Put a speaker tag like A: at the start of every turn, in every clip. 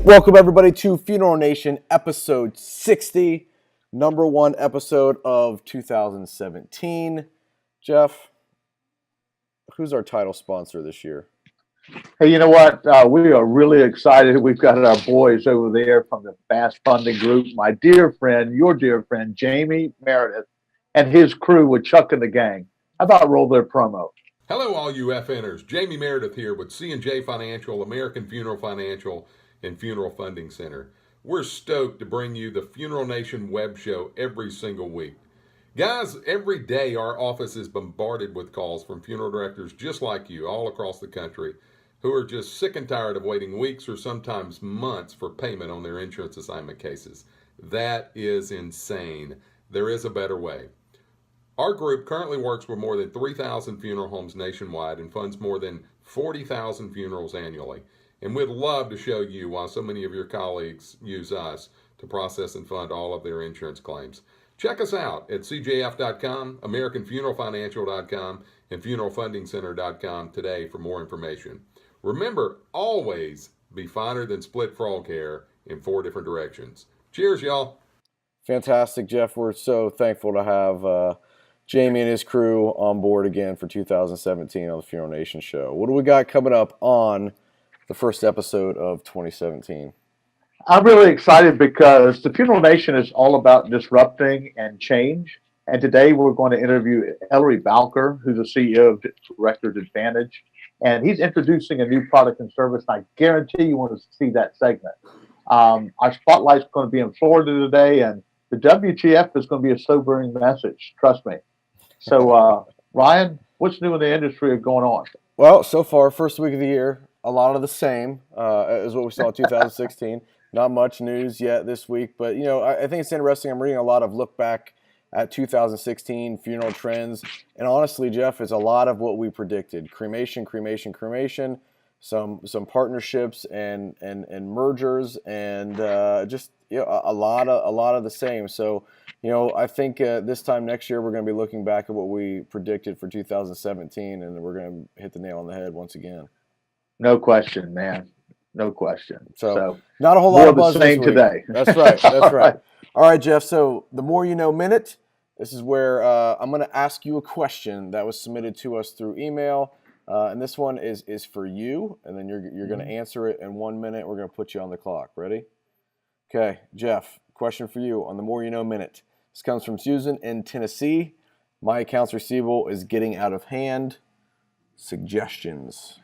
A: Welcome everybody to Funeral Nation episode 60, number one episode of 2017. Jeff, who's our title sponsor this year?
B: Hey, you know what? We are really excited. We've got our boys over there from the Fast Funding Group. My dear friend, your dear friend, Jamie Meredith, and his crew with Chuck and the gang. How about roll their promo?
C: Hello, all you FNers. Jamie Meredith here with C&J Financial, American Funeral Financial, and Funeral Funding Center. We're stoked to bring you the Funeral Nation web show every single week. Guys, every day our office is bombarded with calls from funeral directors just like you all across the country who are just sick and tired of waiting weeks or sometimes months for payment on their insurance assignment cases. That is insane. There is a better way. Our group currently works with more than 3,000 funeral homes nationwide and funds more than 40,000 funerals annually. And we'd love to show you why so many of your colleagues use us to process and fund all of their insurance claims. Check us out at cjf.com, americanfuneralfinancial.com, and funeralfundingcenter.com today for more information. Remember, always be finer than split frog hair in 4 different directions. Cheers, y'all.
A: Fantastic, Jeff. We're so thankful to have Jamie and his crew on board again for 2017 on the Funeral Nation show. What do we got coming up on the first episode of 2017?
B: I'm really excited because the Funeral Nation is all about disrupting and change. And today we're going to interview Ellery Bowker, who's the CEO of Directors Advantage. And he's introducing a new product and service. And I guarantee you want to see that segment. Our spotlight's going to be in Florida today, and the WTF is going to be a sobering message. Trust me. So, Ryan, what's new in the industry going on?
A: Well, so far, first week of the year, a lot of the same as what we saw in 2016. Not much news yet this week, but you know, I think it's interesting. I'm reading a lot of look back at 2016 funeral trends, and honestly, Jeff, it's a lot of what we predicted: cremation, some partnerships and mergers, and just a lot of the same. So, you know, I think this time next year we're going to be looking back at what we predicted for 2017, and we're going to hit the nail on the head once again.
B: No question, man. No question.
A: So not a whole lot of buzz
B: the same today.
A: That's right. That's right. All right, Jeff. So the More You Know Minute. This is where I'm going to ask you a question that was submitted to us through email, and this one is for you, and then you're going to answer it in 1 minute. We're going to put you on the clock. Ready? Okay, Jeff. Question for you on the More You Know Minute. This comes from Susan in Tennessee. My accounts receivable is getting out of hand. Suggestions.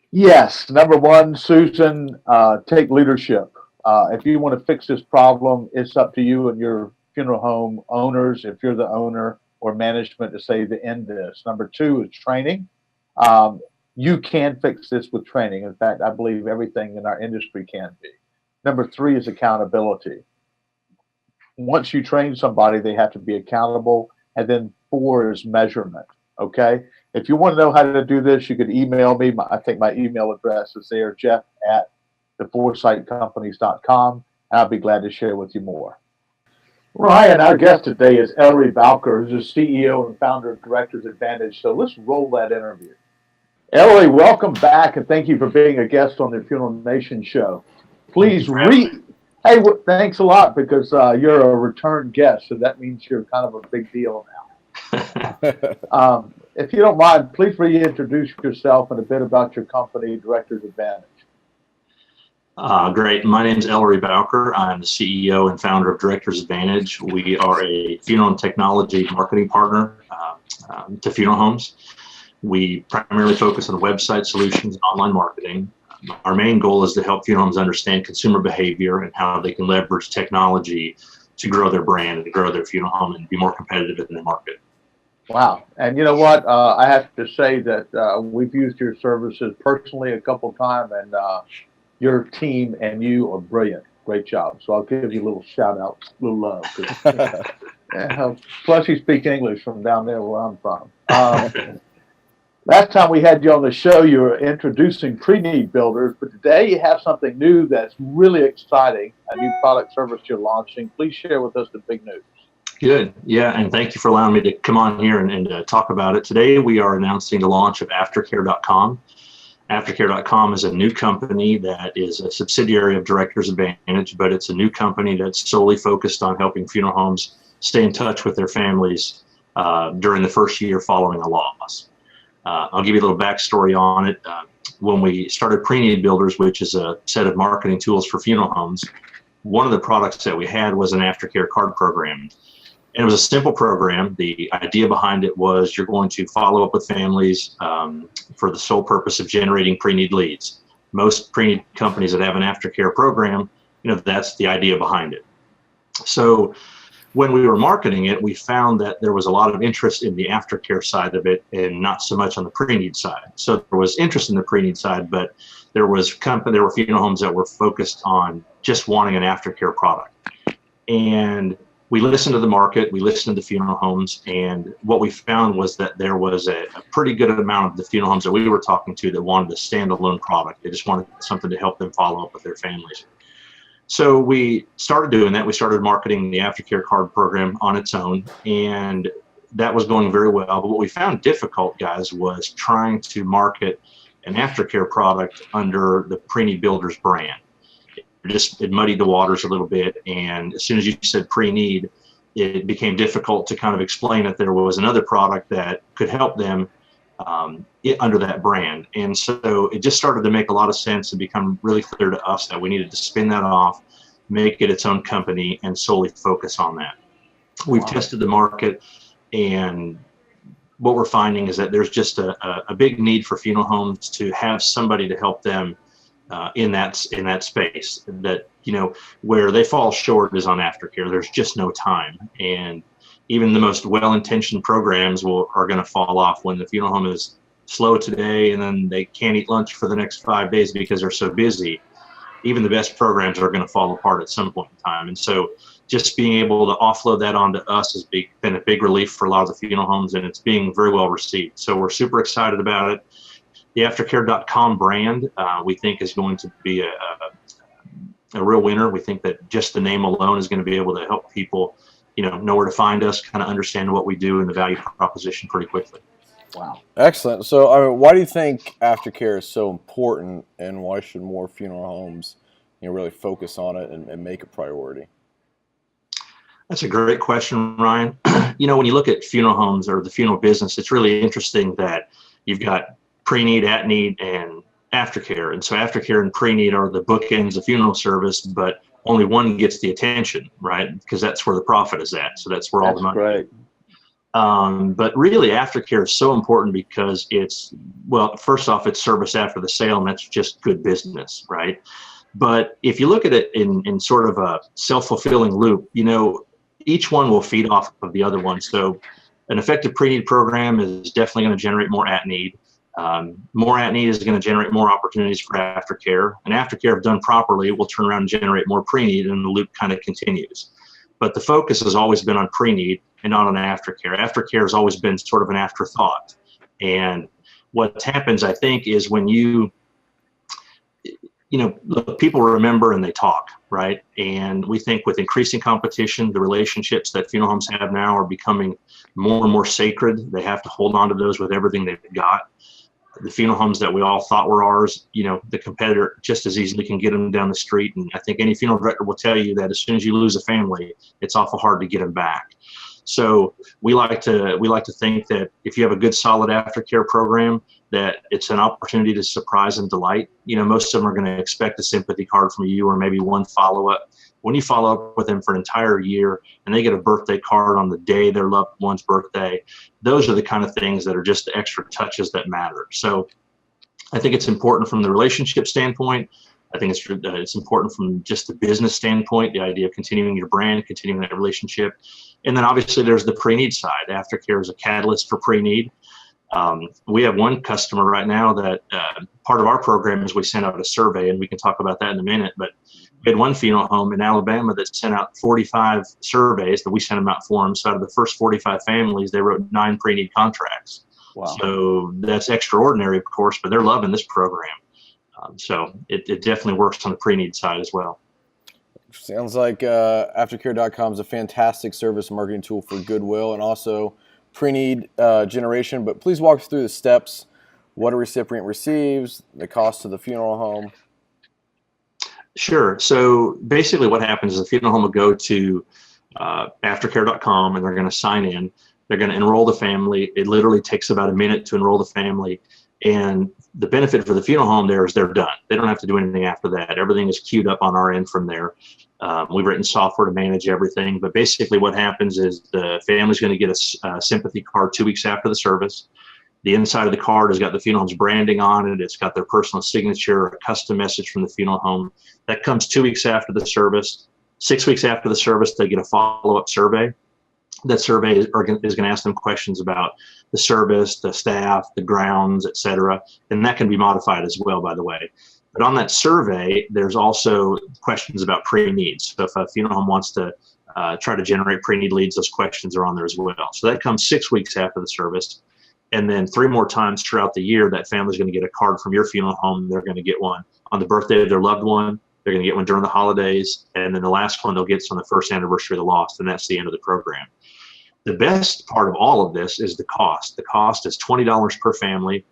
B: Yes. Number one, Susan, take leadership. If you want to fix this problem, it's up to you and your funeral home owners, if you're the owner, or management, to say to end this. Number two is training. You can fix this with training. In fact, I believe everything in our industry can be. Number three is accountability. Once you train somebody, they have to be accountable. And then 4 is measurement. Okay? If you want to know how to do this, you could email me. I think my email address is there, jeff@theforesightcompanies.com, and I'll be glad to share with you more. Ryan, our guest today is Ellery Bowker, who's the CEO and founder of Directors Advantage. So let's roll that interview. Ellery, welcome back, and thank you for being a guest on the Funeral Nation show. Please read. Hey, thanks a lot, because you're a return guest, so that means you're kind of a big deal now. If you don't mind, please reintroduce yourself and a bit about your company, Directors Advantage.
D: Great. My name is Ellery Bowker. I'm the CEO and founder of Directors Advantage. We are a funeral and technology marketing partner to funeral homes. We primarily focus on website solutions and online marketing. Our main goal is to help funeral homes understand consumer behavior and how they can leverage technology to grow their brand and to grow their funeral home and be more competitive in the market.
B: Wow. And you know what? I have to say that we've used your services personally a couple of times, and your team and you are brilliant. Great job. So I'll give you a little shout out, a little love. Plus, you speak English from down there where I'm from. Last time we had you on the show, you were introducing pre-need builders, but today you have something new that's really exciting, a new product service you're launching. Please share with us the big news.
D: Good. Yeah. And thank you for allowing me to come on here and talk about it. Today, we are announcing the launch of AFTERCARE.com. AFTERCARE.com is a new company that is a subsidiary of Directors Advantage, but it's a new company that's solely focused on helping funeral homes stay in touch with their families during the first year following a loss. I'll give you a little backstory on it. When we started Pre-Need Builders, which is a set of marketing tools for funeral homes, one of the products that we had was an aftercare card program. And it was a simple program. The idea behind it was you're going to follow up with families for the sole purpose of generating pre-need leads. Most pre-need companies that have an aftercare program, that's the idea behind it. So when we were marketing it, we found that there was a lot of interest in the aftercare side of it and not so much on the pre-need side. So there was interest in the pre-need side, but there were funeral homes that were focused on just wanting an aftercare product. And we listened to the market, we listened to the funeral homes, and what we found was that there was a pretty good amount of the funeral homes that we were talking to that wanted a standalone product. They just wanted something to help them follow up with their families. So we started doing that. We started marketing the aftercare card program on its own, and that was going very well. But what we found difficult, guys, was trying to market an aftercare product under the Pre-Need Builders brand. It muddied the waters a little bit, and as soon as you said pre-need, it became difficult to kind of explain that there was another product that could help them under that brand. And so it just started to make a lot of sense and become really clear to us that we needed to spin that off, make it its own company, and solely focus on that. We've tested the market, and what we're finding is that there's just a big need for funeral homes to have somebody to help them in that space. That where they fall short is on aftercare. There's just no time, and even the most well-intentioned programs are going to fall off when the funeral home is slow today, and then they can't eat lunch for the next 5 days because they're so busy. Even the best programs are going to fall apart at some point in time. And so just being able to offload that onto us has been a big relief for a lot of the funeral homes, and it's being very well received. So we're super excited about it. The AFTERCARE.com brand, we think, is going to be a real winner. We think that just the name alone is going to be able to help people, know where to find us, kind of understand what we do and the value proposition pretty quickly.
B: Wow.
A: Excellent. So, why do you think aftercare is so important, and why should more funeral homes, really focus on it and make a priority?
D: That's a great question, Ryan. When you look at funeral homes or the funeral business, it's really interesting that you've got pre-need, at-need, and aftercare. And so aftercare and pre-need are the bookends of funeral service, but only one gets the attention, right? Because that's where the profit is at. So that's where all the money is. But really, aftercare is so important because first off, it's service after the sale, and that's just good business, right? But if you look at it in sort of a self-fulfilling loop, each one will feed off of the other one. So an effective pre-need program is definitely going to generate more at-need. More at-need is going to generate more opportunities for aftercare. And aftercare, if done properly, will turn around and generate more pre-need, and the loop kind of continues. But the focus has always been on pre-need and not on aftercare. Aftercare has always been sort of an afterthought. And what happens, I think, is when people remember and they talk, right? And we think with increasing competition, the relationships that funeral homes have now are becoming more and more sacred. They have to hold on to those with everything they've got. The funeral homes that we all thought were ours, the competitor just as easily can get them down the street. And I think any funeral director will tell you that as soon as you lose a family, it's awful hard to get them back. So we like to think that if you have a good, solid aftercare program, that it's an opportunity to surprise and delight. Most of them are going to expect a sympathy card from you or maybe one follow-up. When you follow up with them for an entire year and they get a birthday card on the day their loved one's birthday, those are the kind of things that are just the extra touches that matter. So I think it's important from the relationship standpoint. I think it's important from just the business standpoint, the idea of continuing your brand, continuing that relationship. And then obviously there's the pre-need side. Aftercare is a catalyst for pre-need. We have one customer right now that part of our program is we sent out a survey, and we can talk about that in a minute, but we had one funeral home in Alabama that sent out 45 surveys that we sent them out for them. So out of the first 45 families, they wrote 9 pre-need contracts. Wow. So that's extraordinary, of course, but they're loving this program. So it definitely works on the pre-need side as well.
A: Sounds like Aftercare.com is a fantastic service marketing tool for goodwill and also pre-need generation. But please walk us through the steps: what a recipient receives, the cost to the funeral home.
D: Sure. So basically what happens is the funeral home will go to aftercare.com and they're going to sign in. They're going to enroll the family. It literally takes about a minute to enroll the family. And the benefit for the funeral home there is they're done. They don't have to do anything after that. Everything is queued up on our end from there. We've written software to manage everything. But basically what happens is the family's going to get a sympathy card 2 weeks after the service. The inside of the card has got the funeral home's branding on it. It's got their personal signature, a custom message from the funeral home. That comes 2 weeks after the service. 6 weeks after the service, they get a follow-up survey. That survey is going to ask them questions about the service, the staff, the grounds, et cetera. And that can be modified as well, by the way. But on that survey, there's also questions about pre-needs. So if a funeral home wants to try to generate pre-need leads, those questions are on there as well. So that comes 6 weeks after the service. And then 3 more times throughout the year, that family's going to get a card from your funeral home. They're going to get one on the birthday of their loved one. They're going to get one during the holidays. And then the last one they'll get on the first anniversary of the lost. And that's the end of the program. The best part of all of this is the cost. The cost is $20 per family,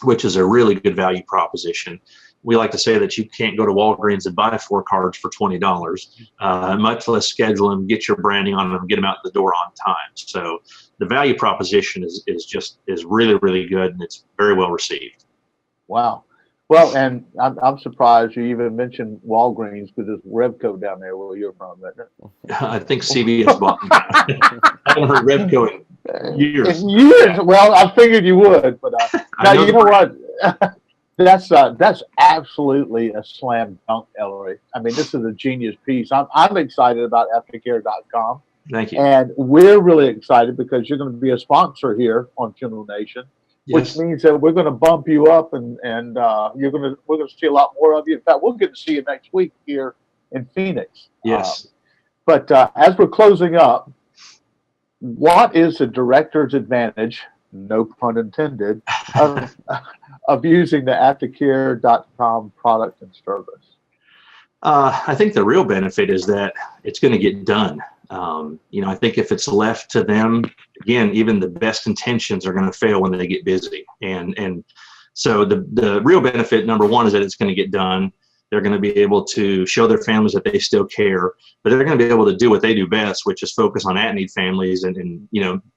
D: which is a really good value proposition. We like to say that you can't go to Walgreens and buy 4 cards for $20, much less schedule them, get your branding on them, get them out the door on time. So the value proposition is really, really good, and it's very well received.
B: Wow. Well, and I'm surprised you even mentioned Walgreens because it's Revco down there where you're from, isn't it?
D: I think CVS bought them. I haven't heard Revco in years.
B: In years? Well, I figured you would, but now you know what? That's absolutely a slam dunk, Ellery. I mean, this is a genius piece. I'm excited about Aftercare.com.
D: Thank you.
B: And we're really excited because you're going to be a sponsor here on Funeral Nation. Which means that we're going to bump you up, and we're going to see a lot more of you. In fact, we'll get to see you next week here in Phoenix.
D: Yes.
B: But as we're closing up, what is the director's advantage, no pun intended, of using the Aftercare.com product and service?
D: I think the real benefit is that it's going to get done. I think if it's left to them, again, even the best intentions are going to fail when they get busy. And so the real benefit, number one, is that it's going to get done. They're going to be able to show their families that they still care, but they're going to be able to do what they do best, which is focus on at-need families and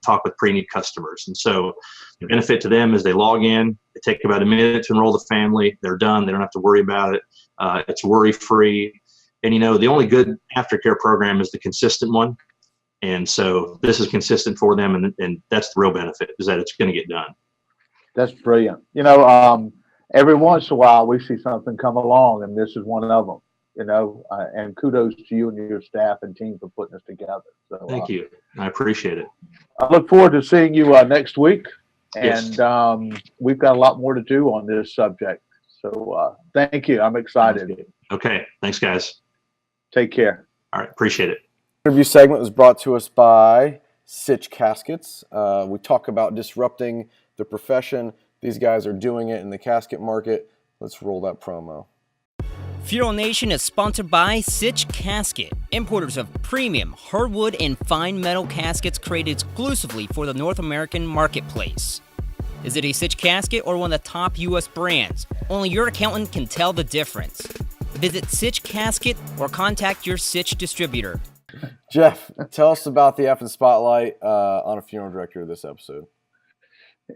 D: talk with pre-need customers. And so the benefit to them is they log in, they take about a minute to enroll the family, they're done, they don't have to worry about it. It's worry-free. And, the only good aftercare program is the consistent one. And so this is consistent for them. And that's the real benefit, is that it's going to get done.
B: That's brilliant. Every once in a while we see something come along, and this is one of them, and kudos to you and your staff and team for putting this together. So
D: thank you. I appreciate it.
B: I look forward to seeing you next week. And
D: Yes.
B: We've got a lot more to do on this subject. So thank you. I'm excited.
D: Okay. Thanks, guys.
B: Take care.
D: All right. Appreciate it.
A: Interview segment was brought to us by Sitch Caskets. We talk about disrupting the profession. These guys are doing it in the casket market. Let's roll that promo.
E: Funeral Nation is sponsored by Sitch Casket, importers of premium hardwood and fine metal caskets created exclusively for the North American marketplace. Is it a Sitch casket or one of the top U.S. brands? Only your accountant can tell the difference. Visit Sitch Casket or contact your Sitch distributor.
A: Jeff, tell us about the F and Spotlight on a funeral director this episode.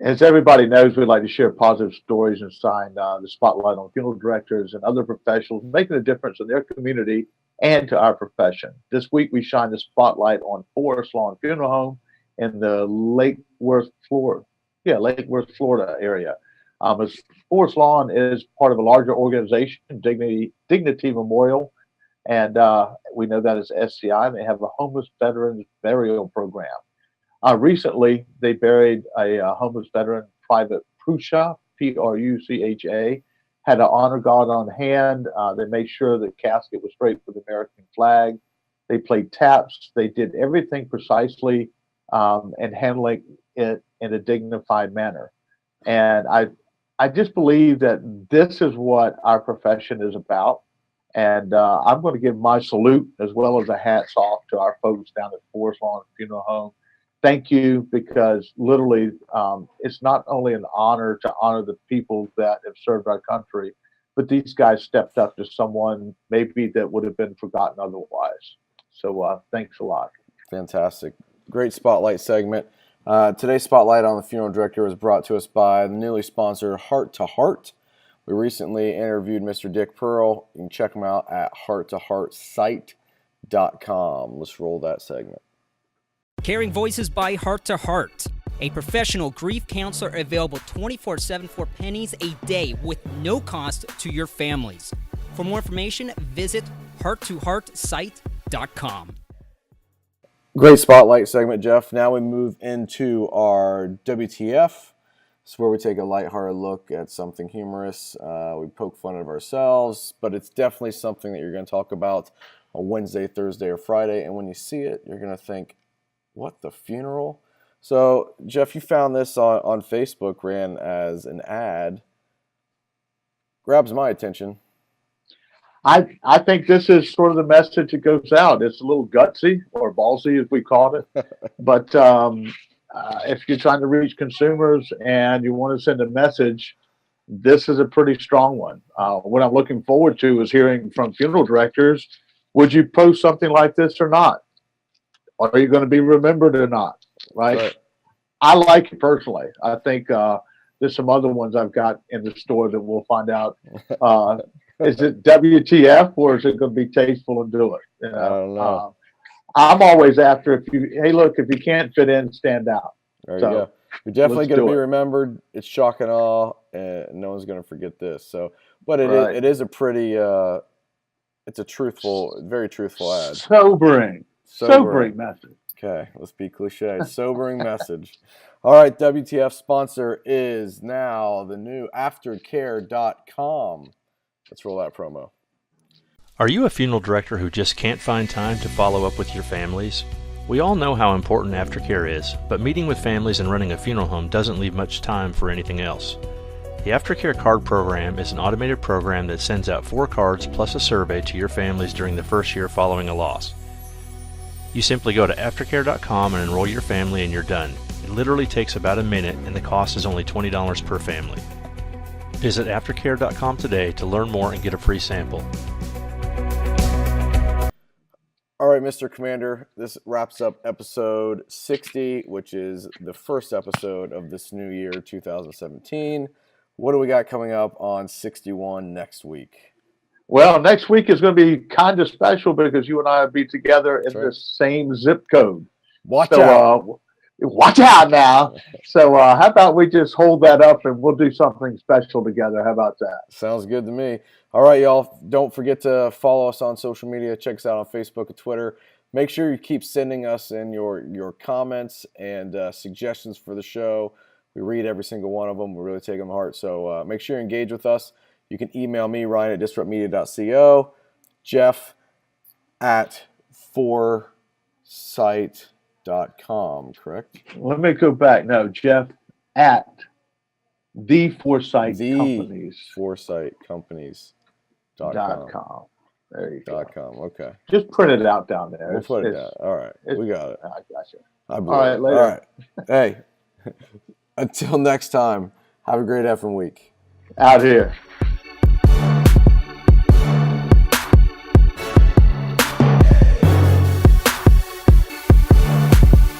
B: As everybody knows, we like to share positive stories and shine the spotlight on funeral directors and other professionals making a difference in their community and to our profession. This week, we shine the spotlight on Forest Lawn Funeral Home in the Lake Worth, Florida area. Forest Lawn is part of a larger organization, Dignity Memorial, and we know that as SCI, and they have a homeless veterans burial program. Recently, they buried a homeless veteran, Private Prucha, P-R-U-C-H-A, had an honor guard on hand. They made sure the casket was straight for the American flag. They played taps. They did everything precisely and handling it in a dignified manner. And I just believe that this is what our profession is about. And I'm going to give my salute as well as a hats off to our folks down at Forest Lawn Funeral Home. Thank you, because literally it's not only an honor to honor the people that have served our country, but these guys stepped up to someone maybe that would have been forgotten otherwise. So thanks a lot.
A: Fantastic. Great spotlight segment. Today's spotlight on the funeral director was brought to us by the newly sponsored Heart to Heart. We recently interviewed Mr. Dick Pearl. You can check him out at hearttoheartsite.com. Let's roll that segment.
E: Caring Voices by Heart to Heart, a professional grief counselor available 24/7 for pennies a day with no cost to your families. For more information, visit hearttoheartsite.com.
A: Great spotlight segment, Jeff. Now we move into our WTF. It's where we take a lighthearted look at something humorous. We poke fun at ourselves, but it's definitely something that you're going to talk about on Wednesday, Thursday, or Friday. And when you see it, you're going to think, what, the funeral? So, Jeff, you found this on Facebook, ran as an ad. Grabs my attention.
B: I think this is sort of the message that goes out. It's a little gutsy, or ballsy as we called it. But if you're trying to reach consumers and you want to send a message, this is a pretty strong one. What I'm looking forward to is hearing from funeral directors, would you post something like this or not? Are you going to be remembered or not? Right? I like it personally. I think there's some other ones I've got in the store that we'll find out. Is it WTF, or is it going to be tasteful and do it? You know?
A: I don't know.
B: I'm always after, hey, look, if you can't fit in, stand out.
A: There you go. You're definitely
B: let's
A: going to
B: do
A: be
B: it.
A: remembered. It's shock and awe, and no one's going to forget this. So, but
B: Right.
A: it is a pretty, it's a truthful, very truthful ad.
B: Sobering message.
A: Okay, let's be cliche. Sobering message. All right, WTF sponsor is now the new AFTERCARE.com. Let's roll that promo.
F: Are you a funeral director who just can't find time to follow up with your families? We all know how important aftercare is, but meeting with families and running a funeral home doesn't leave much time for anything else. The Aftercare Card Program is an automated program that sends out 4 cards plus a survey to your families during the first year following a loss. You simply go to aftercare.com and enroll your family and you're done. It literally takes about a minute and the cost is only $20 per family. Visit aftercare.com today to learn more and get a free sample.
A: All right, Mr. Commander, this wraps up episode 60, which is the first episode of this new year, 2017. What do we got coming up on 61 next week?
B: Well, next week is going to be kind of special because you and I will be together in the same zip code.
A: Watch out.
B: Watch out now. So how about we just hold that up and we'll do something special together. How about that?
A: Sounds good to me. All right, y'all. Don't forget to follow us on social media. Check us out on Facebook and Twitter. Make sure you keep sending us in your comments and suggestions for the show. We read every single one of them. We really take them to heart. So make sure you engage with us. You can email me, Ryan, at disruptmedia.co, Jeff at foresight.com, correct?
B: Let me go back. No, Jeff at the Foresight Companies.
A: ForesightCompanies.com.
B: There you go.
A: .com. Okay.
B: Just print it out down there.
A: We'll put it down. All right. We got it.
B: I got you.
A: All
B: right, later.
A: All right. Hey, until next time, have a great effing week.
B: Out here.